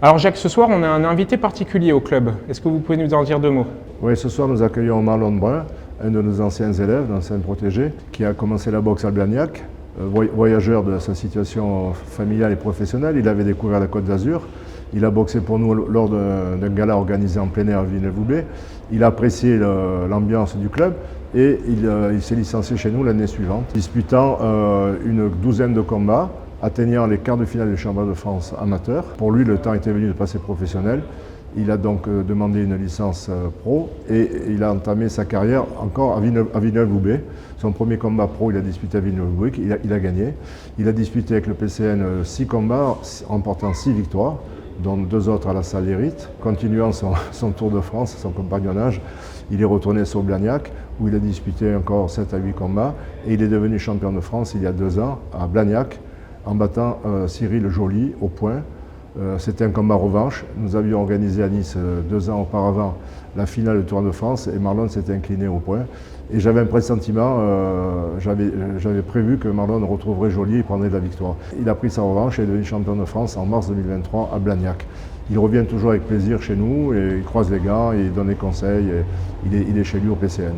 Alors Jacques, ce soir on a un invité particulier au club. Est-ce que vous pouvez nous en dire deux mots? Oui, ce soir nous accueillons Marlon Brun, un de nos anciens élèves, d'anciens protégés, qui a commencé la boxe à Blagnac. Voyageur de sa situation familiale et professionnelle, il avait découvert la Côte d'Azur. Il a boxé pour nous lors d'un gala organisé en plein air à Villeneuve-Loubet. Il a apprécié l'ambiance du club et il s'est licencié chez nous l'année suivante, disputant une douzaine de combats, atteignant les quarts de finale du championnat de France amateur. Pour lui, le temps était venu de passer professionnel. Il a donc demandé une licence pro et il a entamé sa carrière encore à Villeneuve-Loubet. Son premier combat pro, il a disputé à Villeneuve-Loubet, il a gagné. Il a disputé avec le PCN 6 combats, remportant 6 victoires, dont 2 autres à la salle Hérite. Continuant son tour de France, son compagnonnage, il est retourné sur Blagnac, où il a disputé encore 7 à 8 combats. Et il est devenu champion de France il y a 2 ans à Blagnac, en battant Cyril Joly au point. C'était un combat revanche. Nous avions organisé à Nice 2 ans auparavant la finale du Tour de France et Marlon s'était incliné au point. Et j'avais un pressentiment, j'avais prévu que Marlon retrouverait Joly et prendrait la victoire. Il a pris sa revanche et est devenu champion de France en mars 2023 à Blagnac. Il revient toujours avec plaisir chez nous et il croise les gars, et il donne des conseils. Et il est chez lui au PCN.